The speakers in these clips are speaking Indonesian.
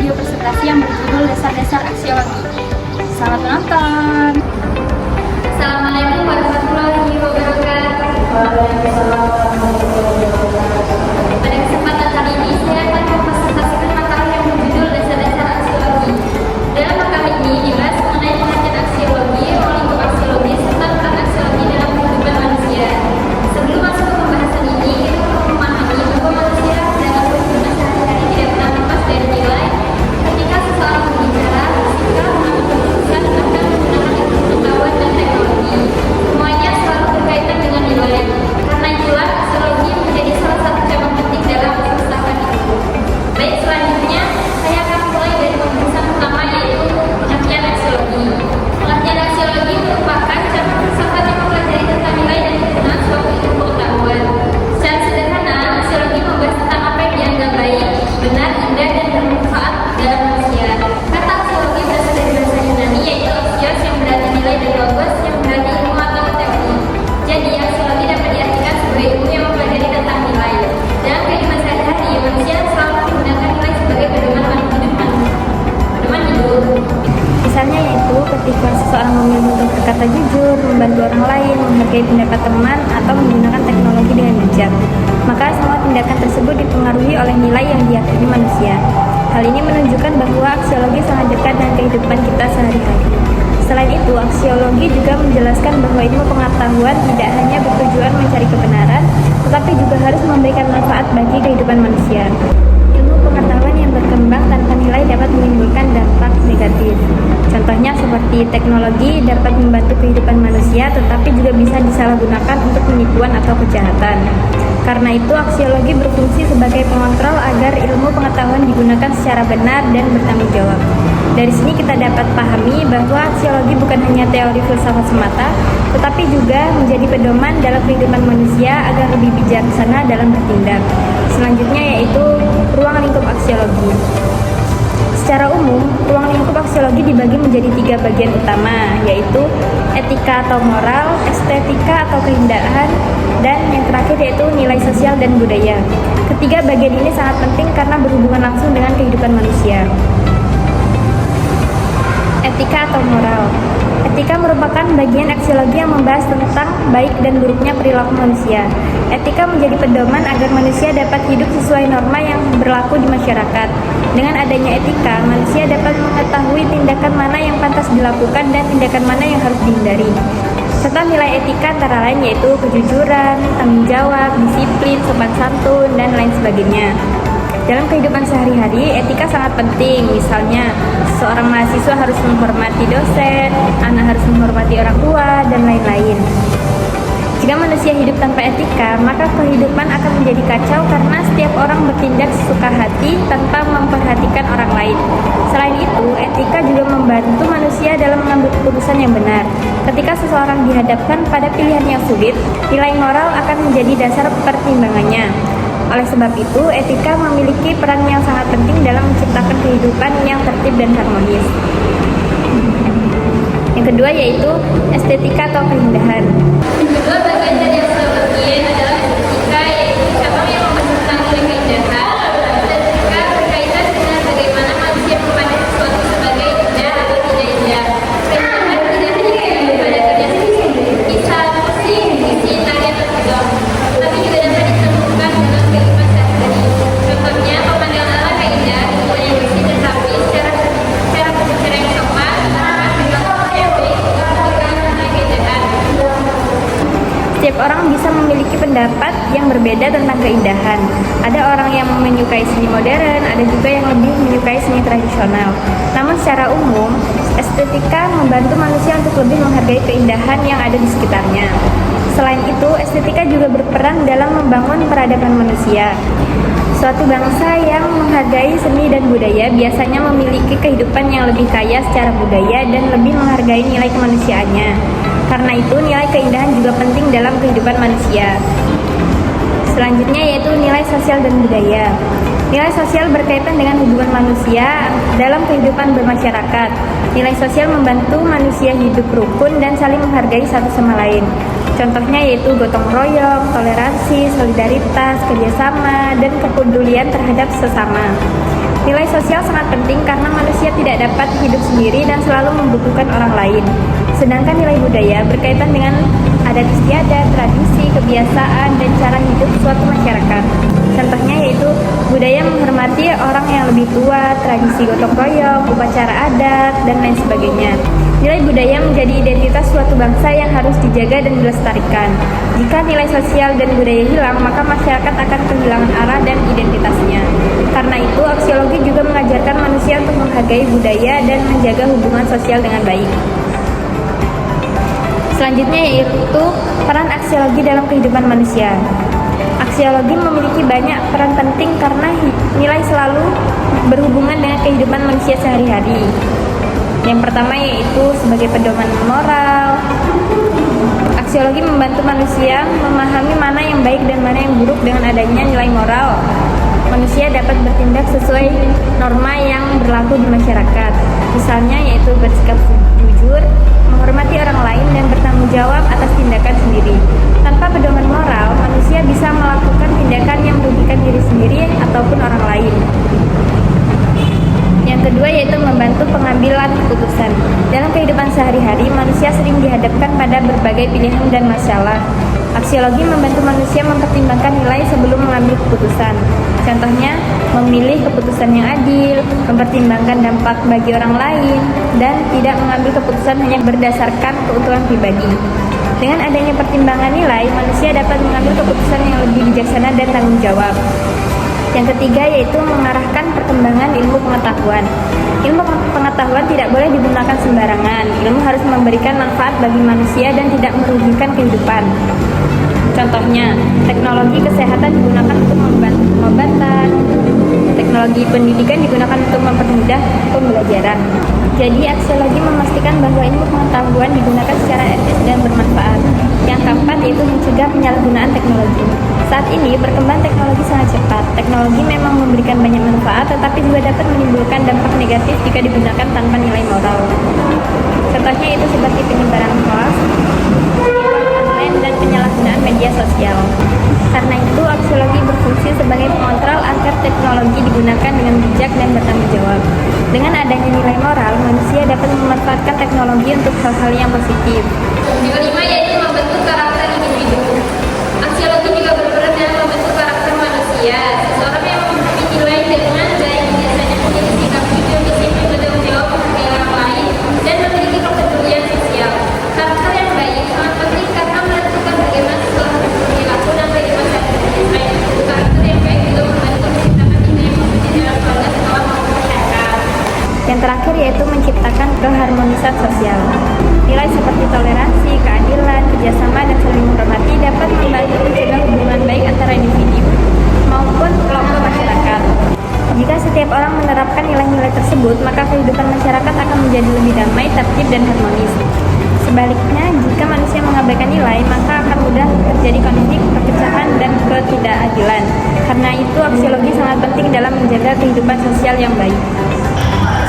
video presentasi yang berjudul Dasar-Dasar Aksiologi. Selamat menonton! Assalamualaikum warahmatullahi wabarakatuh. Pada kesempatan kali ini saya akan mempresentasikan materi yang berjudul Dasar-Dasar Aksiologi. Dalam materi ini dibahas mengenai pengertian aksiologi, role lingkup aksiologi, serta peran aksiologi dalam kehidupan manusia. Sebelum masuk ke pembahasan ini, kita perlu memahami bahwa manusia dalam kehidupan sehari-hari tidak pernah lepas dari nilai. Ketika seseorang berbicara, sikap, mengambil keputusan, akan menggunakan ilmu pengetahuan dan teknologi. Semuanya selalu berkaitan dengan nilai. Karena itulah aksiologi menjadi salah satu cabang penting dalam filsafat itu. Baik, selanjutnya saya akan mulai dari pembahasan pertama, yaitu pengertian aksiologi. Pengertian aksiologi merupakan cabang filsafat yang mempelajari tentang nilai dan kegunaan suatu ilmu pengetahuan. Secara sederhana, aksiologi membahas tentang apa yang dianggap baik, benar, indah, dan bermanfaat dalam manusia. Kata aksiologi berasal dari bahasa Yunani, yaitu aksios yang berarti nilai, dan logos yang berarti ilmu atau teori. Jadi, aksiologi dapat diartikan sebagai ilmu yang mempelajari tentang nilai. Dalam kehidupan sehari-hari, manusia selalu menggunakan nilai sebagai pedoman hidup. Misalnya yaitu ketika seseorang memilih untuk berkata jujur, membantu orang lain, menghargai pendapat teman, atau menggunakan teknologi dengan bijak. Maka semua tindakan tersebut dipengaruhi oleh nilai yang diyakini manusia. Hal ini menunjukkan bahwa aksiologi sangat dekat dengan kehidupan kita sehari-hari. Selain itu, aksiologi juga menjelaskan bahwa ilmu pengetahuan tidak hanya bertujuan mencari kebenaran, tetapi juga harus memberikan manfaat bagi kehidupan manusia. Ilmu pengetahuan yang berkembang tanpa nilai dapat menimbulkan dampak negatif. Contohnya seperti teknologi dapat membantu kehidupan manusia, tetapi juga bisa disalahgunakan untuk penipuan atau kejahatan. Karena itu, aksiologi berfungsi sebagai pengontrol agar ilmu pengetahuan digunakan secara benar dan bertanggung jawab. Dari sini kita dapat pahami bahwa aksiologi bukan hanya teori filsafat semata, tetapi juga menjadi pedoman dalam kehidupan manusia agar lebih bijaksana dalam bertindak. Selanjutnya yaitu ruang lingkup aksiologi. Secara umum, ruang lingkup aksiologi dibagi menjadi 3 bagian utama, yaitu etika atau moral, estetika atau keindahan, dan yang terakhir yaitu nilai sosial dan budaya. Ketiga bagian ini sangat penting karena berhubungan langsung dengan kehidupan manusia. Etika atau moral. Etika merupakan bagian aksiologi yang membahas tentang baik dan buruknya perilaku manusia. Etika menjadi pedoman agar manusia dapat hidup sesuai norma yang berlaku di masyarakat. Dengan adanya etika, manusia dapat mengetahui tindakan mana yang pantas dilakukan dan tindakan mana yang harus dihindari. Contoh nilai etika antara lain yaitu kejujuran, tanggung jawab, disiplin, sopan santun, dan lain sebagainya. Dalam kehidupan sehari-hari, etika sangat penting. Misalnya, seorang mahasiswa harus menghormati dosen, anak harus menghormati orang tua, dan lain-lain. Jika manusia hidup tanpa etika, maka kehidupan akan menjadi kacau karena setiap orang bertindak sesuka hati tanpa memperhatikan orang lain. Selain itu, etika juga membantu manusia dalam mengambil keputusan yang benar. Ketika seseorang dihadapkan pada pilihan yang sulit, nilai moral akan menjadi dasar pertimbangannya. Oleh sebab itu, etika memiliki peran yang sangat penting dalam menciptakan kehidupan yang tertib dan harmonis. Yang kedua yaitu estetika atau keindahan. Yang kedua bagian dari aksiologi adalah estetika, yaitu cabang yang membahas tentang nilai keindahan. Estetika berkaitan dengan bagaimana manusia memandang sesuatu sebagai indah atau tidak indah. Keindahan tidak hanya terjadi pada kerja fisik, kisah, musik, visi, tari, atau film, tapi juga dapat ditemukan dalam kehidupan sehari-hari. Contohnya, pemandangan alam yang indah, yang bersih dan rapi, cara berbicara yang sopan, perilaku yang baik, dan nilai keindahan. Setiap orang bisa memiliki pendapat yang berbeda tentang keindahan. Ada orang yang menyukai seni modern, ada juga yang lebih menyukai seni tradisional. Namun secara umum, estetika membantu manusia untuk lebih menghargai keindahan yang ada di sekitarnya. Selain itu, estetika juga berperan dalam membangun peradaban manusia. Suatu bangsa yang menghargai seni dan budaya biasanya memiliki kehidupan yang lebih kaya secara budaya dan lebih menghargai nilai kemanusiaannya. Karena itu, nilai keindahan juga penting dalam kehidupan manusia. Selanjutnya yaitu nilai sosial dan budaya. Nilai sosial berkaitan dengan hubungan manusia dalam kehidupan bermasyarakat. Nilai sosial membantu manusia hidup rukun dan saling menghargai satu sama lain. Contohnya yaitu gotong royong, toleransi, solidaritas, kerjasama, dan kepedulian terhadap sesama. Nilai sosial sangat penting karena manusia tidak dapat hidup sendiri dan selalu membutuhkan orang lain. Sedangkan nilai budaya berkaitan dengan adat istiadat, tradisi, kebiasaan, dan cara hidup suatu masyarakat. Contohnya yaitu budaya menghormati orang yang lebih tua, tradisi gotong royong, upacara adat, dan lain sebagainya. Nilai budaya menjadi identitas suatu bangsa yang harus dijaga dan dilestarikan. Jika nilai sosial dan budaya hilang, maka masyarakat akan kehilangan arah dan identitasnya. Karena itu, aksiologi juga mengajarkan manusia untuk menghargai budaya dan menjaga hubungan sosial dengan baik. Selanjutnya yaitu peran aksiologi dalam kehidupan manusia. Aksiologi memiliki banyak peran penting karena nilai selalu berhubungan dengan kehidupan manusia sehari-hari. Yang pertama yaitu sebagai pedoman moral. Aksiologi membantu manusia memahami mana yang baik dan mana yang buruk. Dengan adanya nilai moral, manusia dapat bertindak sesuai norma yang berlaku di masyarakat. Misalnya yaitu bersikap jujur, menghormati orang lain, dan bertanggung jawab atas tindakan sendiri. Tanpa pedoman moral, manusia bisa melakukan tindakan yang merugikan diri sendiri ataupun orang lain. Yang kedua yaitu membantu pengambilan keputusan. Dalam kehidupan sehari-hari, manusia sering dihadapkan pada berbagai pilihan dan masalah. Aksiologi membantu manusia mempertimbangkan nilai sebelum mengambil keputusan. Contohnya, memilih keputusan yang adil, mempertimbangkan dampak bagi orang lain, dan tidak mengambil keputusan hanya berdasarkan keuntungan pribadi. Dengan adanya pertimbangan nilai, manusia dapat mengambil keputusan yang lebih bijaksana dan tanggung jawab. Yang ketiga yaitu mengarahkan perkembangan ilmu pengetahuan. Ilmu pengetahuan tidak boleh digunakan sembarangan. Ilmu harus memberikan manfaat bagi manusia dan tidak merugikan kehidupan. Contohnya, teknologi kesehatan digunakan untuk membantu pengobatan, teknologi pendidikan digunakan untuk mempermudah pembelajaran. Jadi, aksiologi memastikan bahwa ilmu pengetahuan digunakan secara etis dan bermanfaat. Yang keempat yaitu mencegah penyalahgunaan teknologi. Saat ini, perkembangan teknologi sangat cepat. Teknologi memang memberikan banyak manfaat, tetapi juga dapat menimbulkan dampak negatif jika digunakan tanpa nilai moral. Contohnya itu seperti penyebaran hoax, online, dan penyalahgunaan media sosial. Karena itu, aksiologi berfungsi sebagai pengontrol agar teknologi digunakan dengan bijak dan bertanggung jawab. Dengan adanya nilai moral, manusia dapat memanfaatkan teknologi untuk hal-hal yang positif. Yang kelima yaitu membentuk karakter individu. Aksiologi juga berperan dalam membentuk karakter manusia. Seseorang yang memiliki nilai dengan baik biasanya memiliki sikap jujur, disiplin, bertanggung jawab, menghargai orang lain, dan memiliki kepedulian sosial. Karakter yang baik sangat penting karena menentukan bagaimana seseorang berperilaku dan kehidupan sehari-hari. Selain itu, karakter yang baik juga membantu menciptakan nilai yang positif dalam keluarga, sekolah, maupun masyarakat. Yang terakhir yaitu menciptakan keharmonisan sosial. Nilai seperti toleransi, keadilan, kerjasama, dan saling menghormati dapat membantu mencegah hubungan baik antara individu maupun kelompok masyarakat. Jika setiap orang menerapkan nilai-nilai tersebut, maka kehidupan masyarakat akan menjadi lebih damai, tertib, dan harmonis. Sebaliknya, jika manusia mengabaikan nilai, maka akan mudah terjadi konflik, perpecahan, dan ketidakadilan. Karena itu, aksiologi sangat penting dalam menjaga kehidupan sosial yang baik.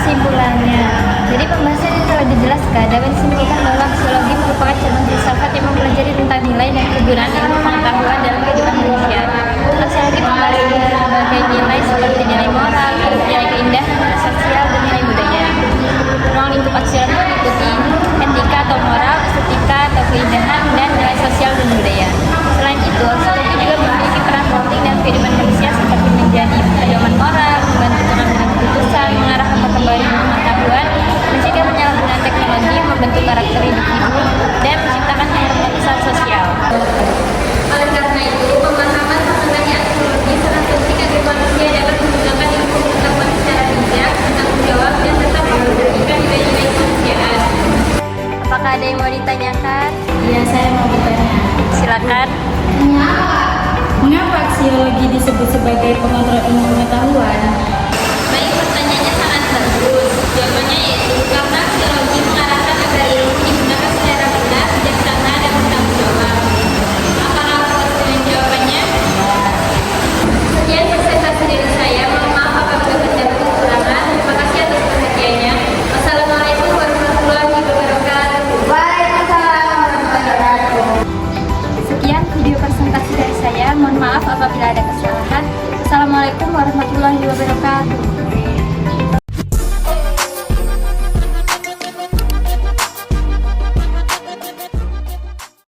Kesimpulannya, jadi pembahasan yang telah dijelaskan dapat disimpulkan bahwa aksiologi merupakan cabang filsafat yang mempelajari tentang nilai dan kegunaan ilmu pengetahuan dalam kehidupan manusia. Aksiologi membahas berbagai nilai seperti nilai moral, nilai keindahan, nilai sosial, dan nilai budaya. Ruang lingkup aksiologi meliputi etika atau moral, estetika atau keindahan, dan nilai sosial dan budaya. Selain itu, aksiologi juga memiliki peran penting dalam kehidupan manusia seperti menjadi pedoman moral, membantu pengambilan keputusan, mengarahkan perkembangan ilmu pengetahuan, mencegah penyalahgunaan teknologi, membentuk karakter individu, dan menciptakan keharmonisan sosial. Oleh karena itu, pemahaman mengenai aksiologi sangat penting agar manusia dapat menggunakan ilmu pengetahuan secara bijak, bertanggung jawab, dan tetap memperhatikan nilai-nilai kemanusiaan. Apakah ada yang mau ditanyakan? Iya, saya mau bertanya. Silakan. Mengapa aksiologi disebut sebagai pengontrol ilmu pengetahuan? Baik, pertanyaannya sangat bagus. Jawabannya yaitu karena aksiologi mengarahkan agar ilmu digunakan secara benar, bijaksana, dan bertanggung jawab. Apakah puas dengan jawabannya? Sekian presentasi dari saya. Mohon maaf apabila terdapat kekurangan. Terima kasih atas perhatiannya. Wassalamualaikum warahmatullahi wabarakatuh. Waalaikumsalam warahmatullahi wabarakatuh. Sekian video presentasi dari saya. Mohon maaf apabila ada kesalahan. Assalamualaikum warahmatullahi wabarakatuh.